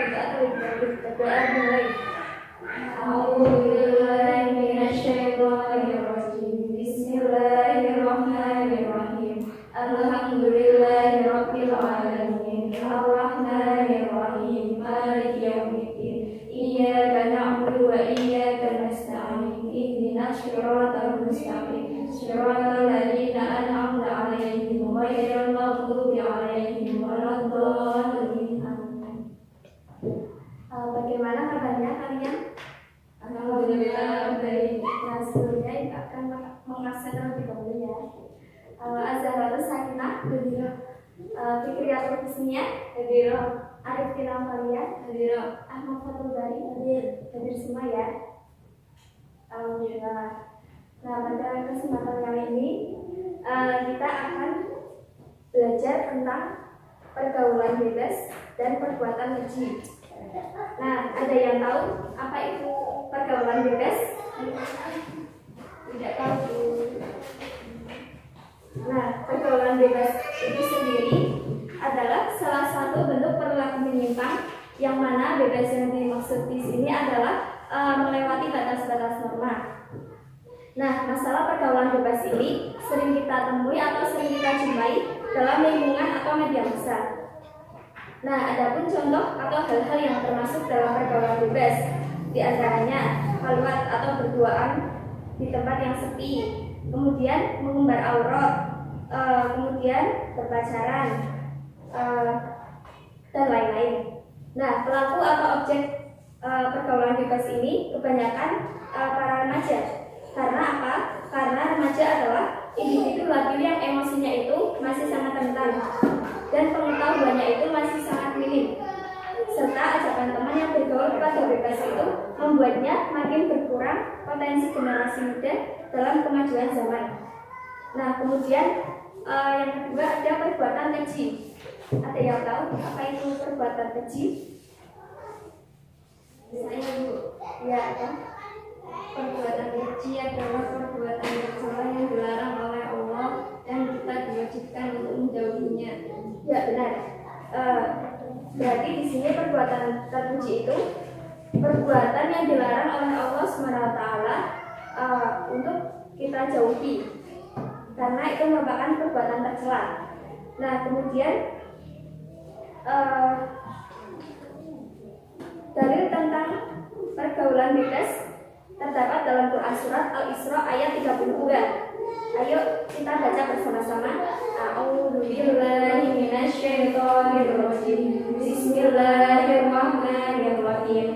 Berdoa mulai. A'udzubillahi minasyaitonirrajim. Bismillahirrahmanirrahim. Alhamdulillahirabbil alamin. Arrahmanirrahim. Maliki yaumiddin. Iyyaka na'budu wa iyyaka nasta'in. Ihdinas siratal mustaqim. Siratal ladzina an'amta 'alaihim ghairil maghdubi 'alaihim waladdallin. Bagaimana kabarnya kalian? Alhamdulillah baik. Nah, sebelumnya akan mengasah terlebih dahulu ya. Azharul Sakinah, Fikriyatul Husniyah, Arif Tilam Falia, Ahmad Fatul Bari, hadir semua ya. Alhamdulillah. Nah, pada kesempatan kali ini kita akan belajar tentang pergaulan bebas dan perbuatan keji. Nah, ada yang tahu apa itu pergaulan bebas? Tidak tahu. Nah, pergaulan bebas itu sendiri adalah salah satu bentuk perilaku menyimpang, yang mana bebas yang dimaksud di sini adalah melewati batas-batas norma. Nah, masalah pergaulan bebas ini sering kita temui atau sering kita jumpai dalam lingkungan atau media massa. Nah, adapun contoh atau hal-hal yang termasuk dalam pergaulan bebas, di antaranya khalwat atau berduaan di tempat yang sepi, kemudian mengumbar aurat, kemudian berpacaran, dan lain-lain. Nah, pelaku atau objek pergaulan bebas ini kebanyakan para remaja. Karena apa? Karena remaja adalah individu labil yang emosinya itu masih sangat rentan dan pengetahuannya itu masih sangat minim, serta ajakan teman yang bergaul pada bebas itu membuatnya makin berkurang potensi generasi muda dalam kemajuan zaman. Nah, kemudian yang kedua ada perbuatan keji. Ada yang tahu apa itu perbuatan keji? Saya Bu. Ya, apa? Perbuatan keji adalah perbuatan tercela yang dilarang oleh Allah dan kita diwajibkan untuk menjauhinya. Ya, benar. Berarti di sini perbuatan terpuji itu perbuatan yang dilarang oleh Allah SWT untuk kita jauhi, karena itu merupakan perbuatan tercela. Nah, kemudian dalil tentang pergaulan bebas terdapat dalam Quran surat Al-Isra ayat 32. Ayo kita baca bersama-sama. A'udzubillahi minasyaitonirrajim. Bismillahirrahmanirrahim.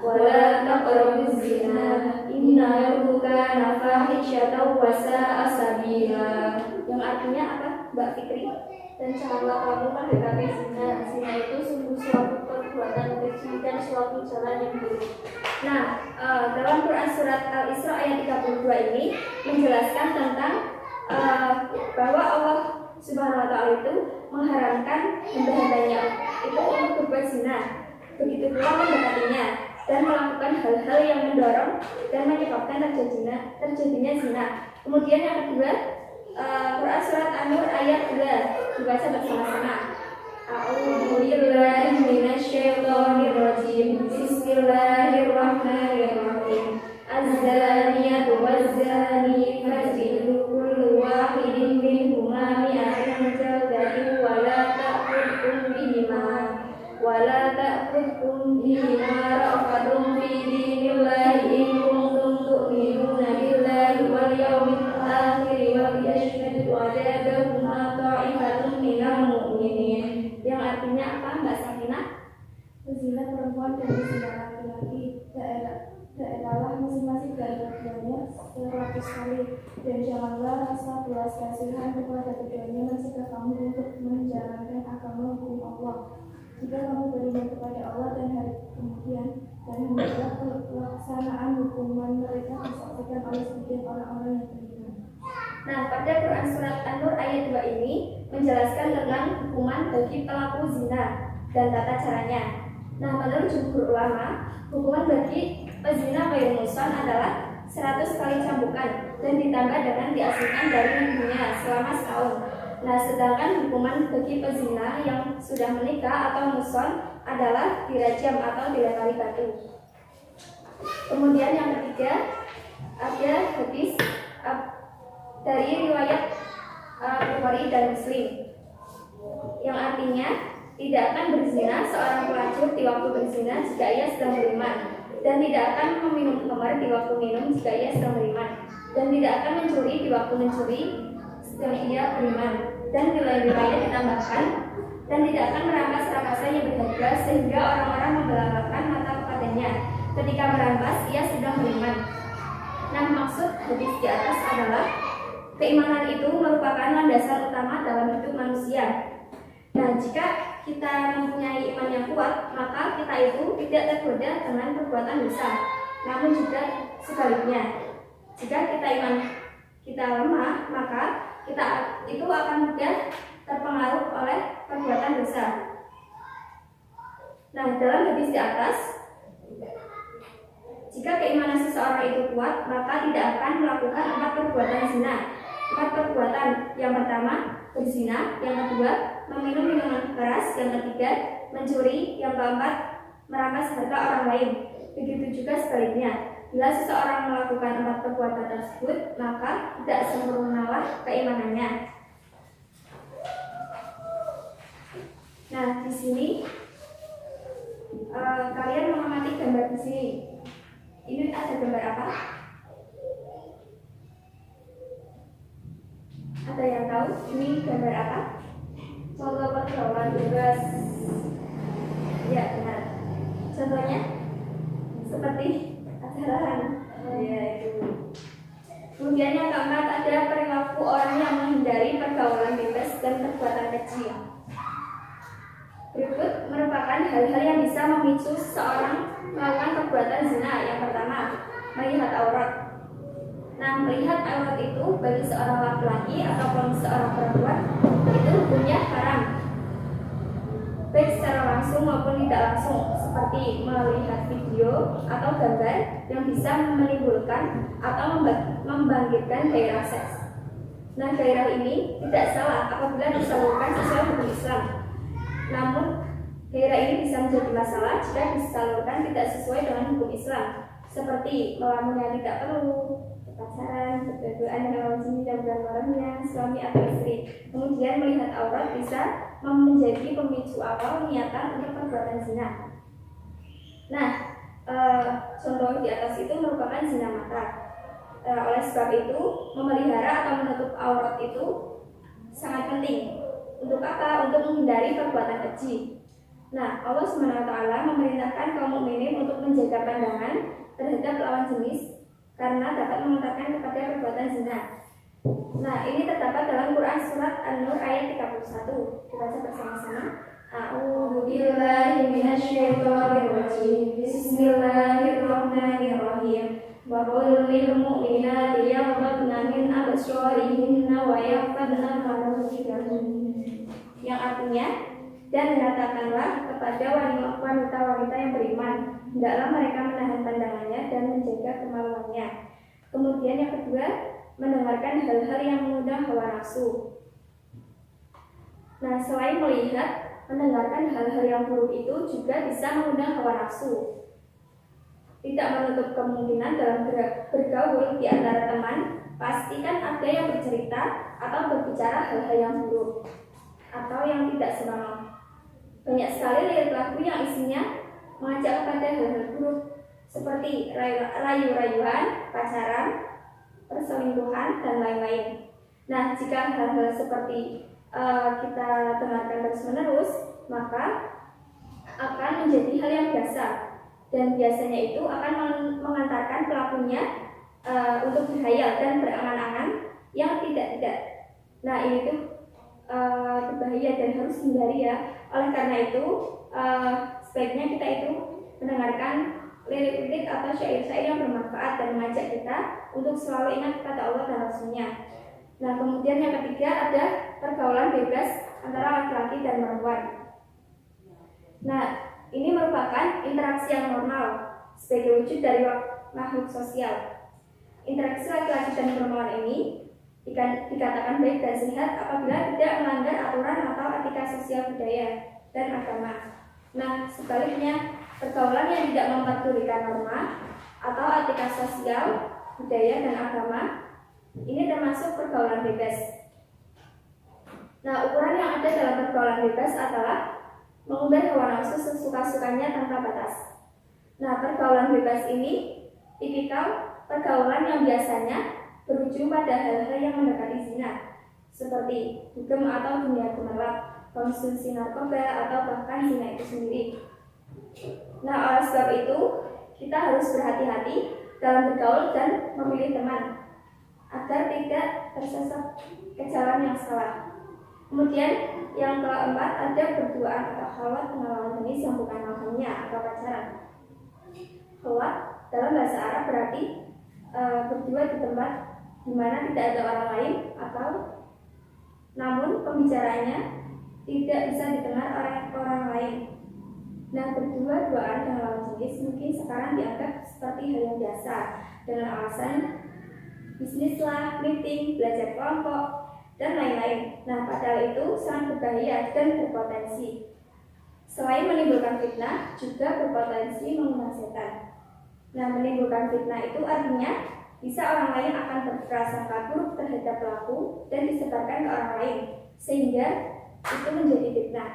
Wala taqrabuz zina innahu kana fahisyatan wa sa'a sabila. Yang artinya apa, Mbak Fikri? Dan janganlah kamu mendekati zina. Zina itu sungguh suatu perbuatan keji dan suatu jalan yang buruk. Nah, dalam Quran surat Al-Isra ayat 32 ini menjelaskan tentang bahwa Allah Subhanahu wa Ta'ala itu mengharamkan hamba-hambanya itu untuk berbuat zina, begitu pula mendekatinya dan melakukan hal-hal yang mendorong dan menyebabkan terjadinya zina. Kemudian yang kedua, Quran surat An-Nur ayat 2 dibaca bersama-sama. A'udzubillahi minasyaitonirrajim. Bismillahirrahmanirrahim. Az-zaniyatu waz-zani fajlidu kullu wahidin minhuma mi'atan jaldatin wa la ta'khudhukum bihima ra'fatun fi dinillahi in kuntum tu'minuna billahi wal yawmil akhir wa yashhadu 'adabahuma ta'ifatun minal mu'minin. Yang artinya apa, Mbak Sakinah? Zina perempuan dan zina laki-laki daerahlah masing-masing dari keduanya 100 kali, dan janganlah rasa belas kasihan kepada keduanya mencegah kamu untuk menjalankan agama hukum Allah. Jika kamu beriman kepada Allah dan hari kemudian, dan hendaklah pelaksanaan hukuman mereka disaksikan oleh sebagian orang-orang yang beriman. Nah, pada Quran surat An-Nur ayat 2 ini menjelaskan tentang hukuman bagi pelaku zina dan tata caranya. Nah, menurut jumhur ulama, hukuman bagi pezina ghair muhsan adalah 100 kali cambukan dan ditambah dengan diasingkan dari negerinya selama setahun. Nah, sedangkan hukuman bagi pezina yang sudah menikah atau muhsan adalah dirajam atau dilempari batu. Kemudian yang ketiga ada hadis dari riwayat Bukhari dan Muslim yang artinya tidak akan berzina seorang pelacur di waktu berzina jika ia sedang beriman, dan tidak akan meminum khamar di waktu minum jika ia sedang beriman, dan tidak akan mencuri di waktu mencuri sedang ia beriman. Dan di lain riwayat ditambahkan, dan tidak akan merampas rampasan yang berharga sehingga orang-orang membelalakan mata kepadanya ketika merampas ia sedang beriman. Nah, maksud hadis di atas adalah keimanan itu merupakan landasan utama dalam hidup manusia. Nah, jika kita mempunyai iman yang kuat, maka kita itu tidak tergoda dengan perbuatan dosa. Namun juga sebaliknya, jika iman kita lemah, maka kita itu akan mudah terpengaruh oleh perbuatan dosa. Nah, dalam hadis di atas, jika keimanan seseorang itu kuat, maka tidak akan melakukan 4 perbuatan zina. 4 perbuatan, yang pertama berzina, yang kedua meminum minuman keras, yang ketiga mencuri, yang keempat merampas harta orang lain. Begitu juga sebaliknya, bila seseorang melakukan 4 perbuatan tersebut, maka tidak sempurnalah keimanannya. Nah, di sini kalian mengamati gambar di sini. Ini ada gambar apa? Ada yang tahu ini gambar apa? Contoh pergaulan bebas. Ya, benar. Contohnya seperti ajaran. Ya, itu. Kemudian yang keempat ada perilaku orang yang menghindari pergaulan bebas dan perbuatan keji. Berikut merupakan hal-hal yang bisa memicu seseorang melakukan perbuatan zina. Yang pertama, melihat aurat. Nah, melihat aurat itu bagi seorang laki-laki ataupun seorang perempuan itu hukumnya haram, baik secara langsung maupun tidak langsung, seperti melihat video atau gambar yang bisa menimbulkan atau membangkitkan gairah seks. Nah, gairah ini tidak salah apabila disalurkan sesuai hukum Islam. Namun, gairah ini bisa menjadi masalah jika disalurkan tidak sesuai dengan hukum Islam, seperti melamun yang tidak perlu, pacaran, berduaan dengan lawan jenis dan bukan mahramnya, suami atau istri. Kemudian melihat aurat bisa menjadi pemicu awal niatan untuk perbuatan zina. Nah, contoh di atas itu merupakan zina mata. Oleh sebab itu, memelihara atau menutup aurat itu sangat penting. Untuk apa? Untuk menghindari perbuatan keji. Nah, Allah SWT memerintahkan kaum mukminin untuk menjaga pandangan terhadap lawan jenis karena dapat mengantarkan kepada perbuatan zina. Nah, ini terdapat dalam Quran surat An-Nur ayat 31. Kita baca bersama-sama. A'udzu billahi minasyaitonir rajim. Bismillahirrahmanirrahim. Wa qul lil mu'minati yaghdudna min absarihinna wa yahfazna furujahunna. Yang artinya, dan katakanlah kepada wanita-wanita yang beriman, hendaklah mereka menahan pandangannya dan menjaga kemaluannya. Kemudian yang kedua, mendengarkan hal-hal yang mengundang hawa nafsu. Nah, selain melihat, mendengarkan hal-hal yang buruk itu juga bisa mengundang hawa nafsu. Tidak menutup kemungkinan dalam bergaul di antara teman, pastikan ada yang bercerita atau berbicara hal-hal yang buruk atau yang tidak senonoh. Banyak sekali lirik lagu yang isinya mengajak kepada hal-hal buruk seperti rayu-rayuan, pacaran, perselingkuhan, dan lain-lain. Nah, jika hal-hal seperti kita dengarkan terus-menerus, maka akan menjadi hal yang biasa, dan biasanya itu akan mengantarkan pelakunya untuk berhayal dan berangan-angan yang tidak-tidak. Nah, ini tuh berbahaya dan harus hindari ya. Oleh karena itu sebaiknya kita itu mendengarkan lirik-lirik atau syair-syair yang bermanfaat dan mengajak kita untuk selalu ingat kata Allah dan Rasulnya. Nah, kemudian yang ketiga ada pergaulan bebas antara laki-laki dan perempuan. Nah, ini merupakan interaksi yang normal sebagai wujud dari makhluk sosial. Interaksi laki-laki dan perempuan ini dikatakan baik dan sehat apabila tidak melanggar aturan atau etika sosial budaya dan agama. Nah, sebaliknya, pergaulan yang tidak memperdulikan norma atau etika sosial, budaya, dan agama ini termasuk pergaulan bebas. Nah, ukuran yang ada dalam pergaulan bebas adalah mengubah hawa nafsu sesuka-sukanya tanpa batas. Nah, pergaulan bebas ini tipikal pergaulan yang biasanya berujung pada hal-hal yang mendekati zina, seperti dugem atau dunia gemerlap, konsumsi narkoba, atau bahkan zina itu sendiri. Nah, oleh sebab itu, kita harus berhati-hati dalam bergaul dan memilih teman agar tidak tersesat ke jalan yang salah. Kemudian yang keempat, ada berduaan atau khalwat pengalaman jenis yang bukan mahamnya atau pacaran. Khalwat dalam bahasa Arab berarti berdua di tempat di mana tidak ada orang lain atau namun pembicaraannya tidak bisa didengar oleh orang lain. Nah, berdua-duaan dengan lawan jenis mungkin sekarang dianggap seperti hal yang biasa dengan alasan bisnis lah, meeting, belajar kelompok, dan lain-lain. Nah, padahal itu sangat berbahaya dan berpotensi. Selain menimbulkan fitnah, juga berpotensi mengundang setan. Nah, menimbulkan fitnah itu artinya bisa orang lain akan berprasangka buruk terhadap pelaku dan disebarkan ke orang lain, sehingga itu menjadi fitnah.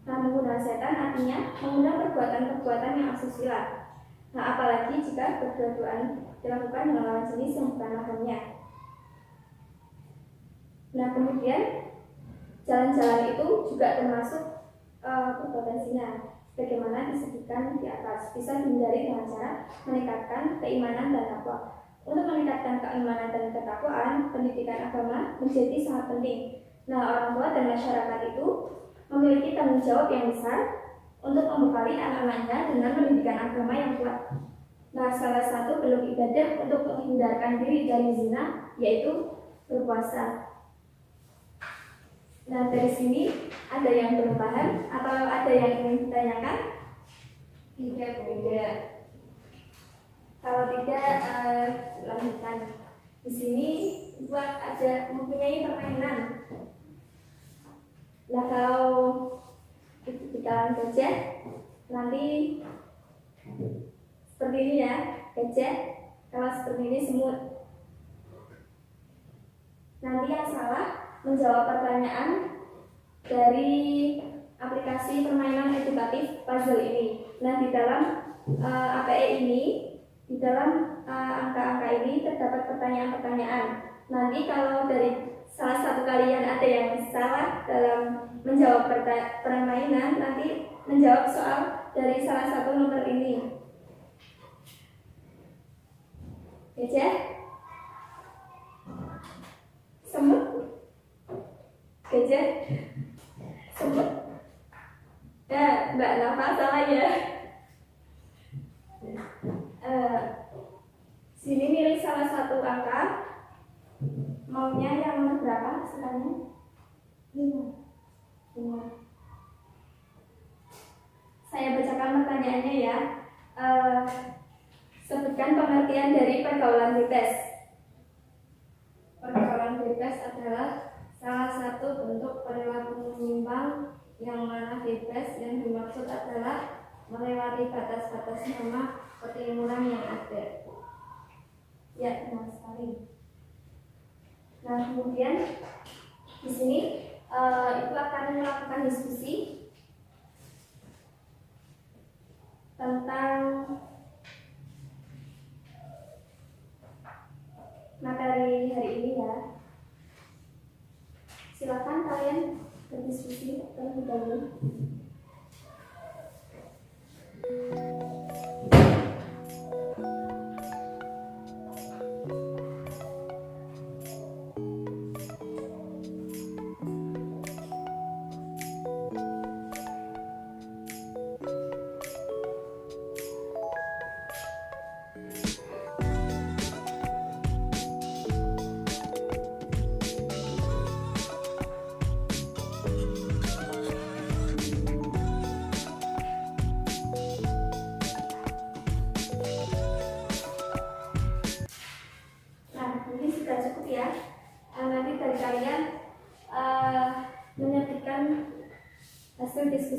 Nah, mengundang setan artinya mengundang perbuatan-perbuatan yang asusila. Nah, apalagi jika berdua-duaan dilakukan dengan lawan jenis yang bukan mahamnya. Nah, kemudian jalan-jalan itu juga termasuk berpotensinya. Bagaimana disebutkan di atas, bisa dihindari dengan cara meningkatkan keimanan dan takwa. Untuk meningkatkan keimanan dan ketakwaan, pendidikan agama menjadi sangat penting. Nah, orang tua dan masyarakat itu memiliki tanggung jawab yang besar untuk membekali anak-anaknya dengan pendidikan agama yang kuat. Nah, salah satu bentuk ibadah untuk menghindarkan diri dari zina yaitu berpuasa. Nah, dari sini ada yang belum paham atau ada yang ingin ditanyakan? Tidak. Kalau tidak, lanjutkan. Di sini buat ada mempunyai permainan. Nah, kalau di kalangan gajah nanti seperti ini ya, gajah. Kalau seperti ini semut. Nanti yang salah menjawab pertanyaan dari aplikasi permainan edukatif puzzle ini. Nah, di dalam APE ini, di dalam angka-angka ini terdapat pertanyaan-pertanyaan. Nanti kalau dari salah satu kalian ada yang salah dalam menjawab permainan, nanti menjawab soal dari salah satu nomor ini. Gajah, semut, gajah, semut. Mbak Nafa salah ya. Sini milih salah satu angka. Maunya yang nomor berapa sekarang? 5. Saya bacakan pertanyaannya ya. Sebutkan pengertian dari pergaulan bebas. Pergaulan bebas adalah salah satu bentuk perilaku menyimpang yang mana bebas yang dimaksud adalah melewati batas-batas norma ketimuran yang ada. Ya, benar sekali. Nah, kemudian di sini itu akan melakukan diskusi tentang materi hari ini ya. Silakan kalian berdiskusi terlebih dahulu.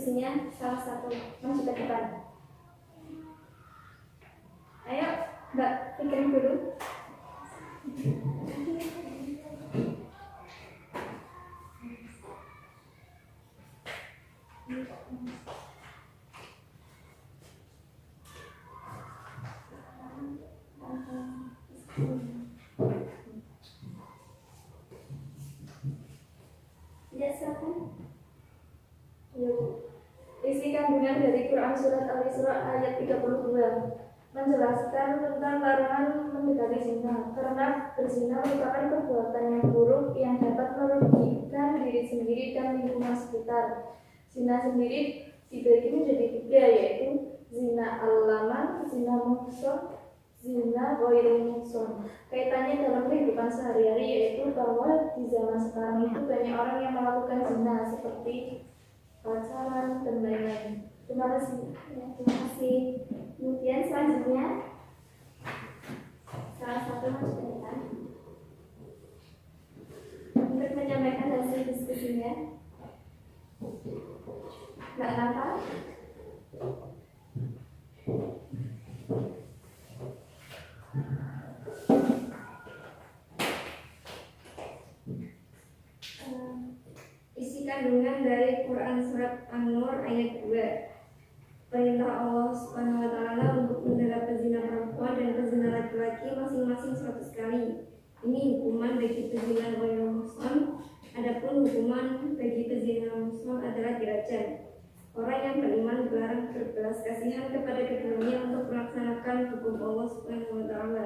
diskusinya salah satu maju ke depan. Ayo, Mbak, pikirin dulu. Ya, silakan. Yuk. Isi kandungan dari Quran Surat Al-Isra ayat 32 menjelaskan tentang larangan mendekati zina, karena berzina merupakan perbuatan yang buruk yang dapat merugikan diri sendiri dan lingkungan sekitar. Zina sendiri dibagi menjadi tiga, yaitu zina al-laman, zina muhson, zina ghairul muhson. Kaitannya dalam kehidupan sehari-hari yaitu bahwa di zaman sekarang itu banyak orang yang melakukan zina seperti pacaran dan lain-lain. Terima kasih. Ya, terima kasih. Kemudian selanjutnya salah satu masyarakat untuk menyampaikan hasil diskusinya. Nggak apa? Isi kandungan dari Quran Surat An-Nur ayat 2. Perintah Allah Subhanahu wa Ta'ala untuk mencegah pezina perempuan dan pezina laki-laki masing-masing 100 kali. Ini hukuman bagi pezina ghairul muhsan. Adapun hukuman bagi pezina muhsan adalah dirajam. Orang yang beriman dilarang berbelas kasihan kepada keduanya untuk melaksanakan hukum Allah Subhanahu wa Ta'ala.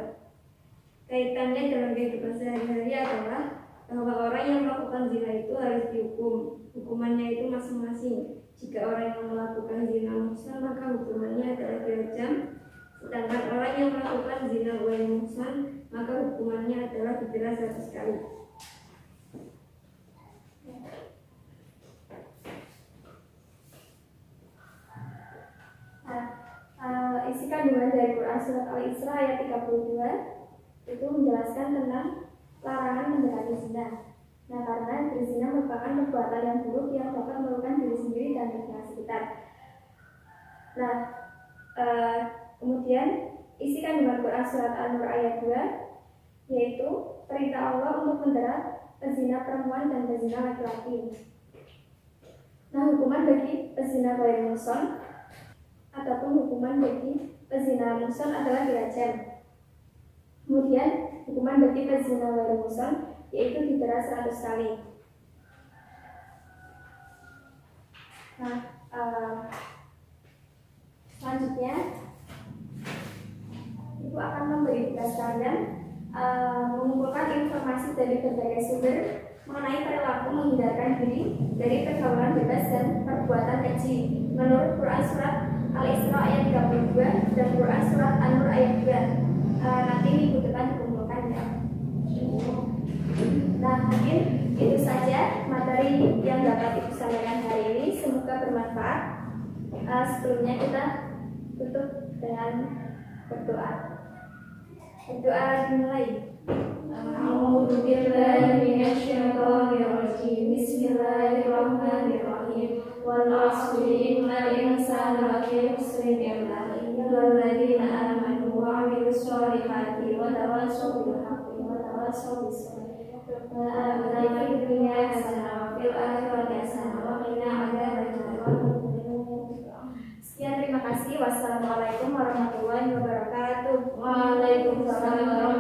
Kaitannya dalam kehidupan sehari-hari adalah bahwa orang yang melakukan zina itu harus dihukum. Hukumannya itu masing-masing. Jika orang yang melakukan zina muhsan maka hukumannya adalah dirajam. Sedangkan orang yang melakukan zina ghairul muhsan maka hukumannya adalah dibela 100 kali. Isi kandungan dari Quran Surat Al-Isra ayat 32 itu menjelaskan tentang larangan mendekati zina. Nah, karena berzina merupakan perbuatan yang buruk yang dapat merugikan diri sendiri dan lingkungan sekitar. Nah, kemudian isi kandungan Quran Surat An-Nur ayat 2 yaitu perintah Allah untuk menjerat pezina perempuan dan pezina laki-laki. Nah, hukuman bagi pezina ghairul muhsan ataupun hukuman bagi pezina muhsan adalah dirajam. Kemudian hukuman bagi pezina ghairul muhsan yaitu didera 100 kali. Nah, selanjutnya Ibu akan memberi tugas kalian mengumpulkan informasi dari berbagai sumber mengenai perilaku menghindarkan diri dari pergaulan bebas dan perbuatan keji menurut Quran Surat Al-Isra ayat 32 dan Quran Surat An-Nur ayat 2. Nanti minggu depan dikumpulkan ya. Nah, mungkin itu saja materi yang dapat Ibu sampaikan hari ini. Semoga bermanfaat. Sebelumnya kita tutup dengan berdoa. Berdoa dimulai. A'udzu billahi minasyaitonir rajim. Bismillahirrahmanirrahim. Wal 'ashri innal insana lafi khusrin illa alladzina amanu wa 'amilus solihati wa tawassaw bil haqqi wa tawassaw bis sabr. Atina fid dunya hasanah wa fil akhirati hasanah wa qina adzabannar. Sekian, terima kasih. Wassalamualaikum warahmatullahi wabarakatuh. Waalaikumsalam warahmatullahi wabarakatuh.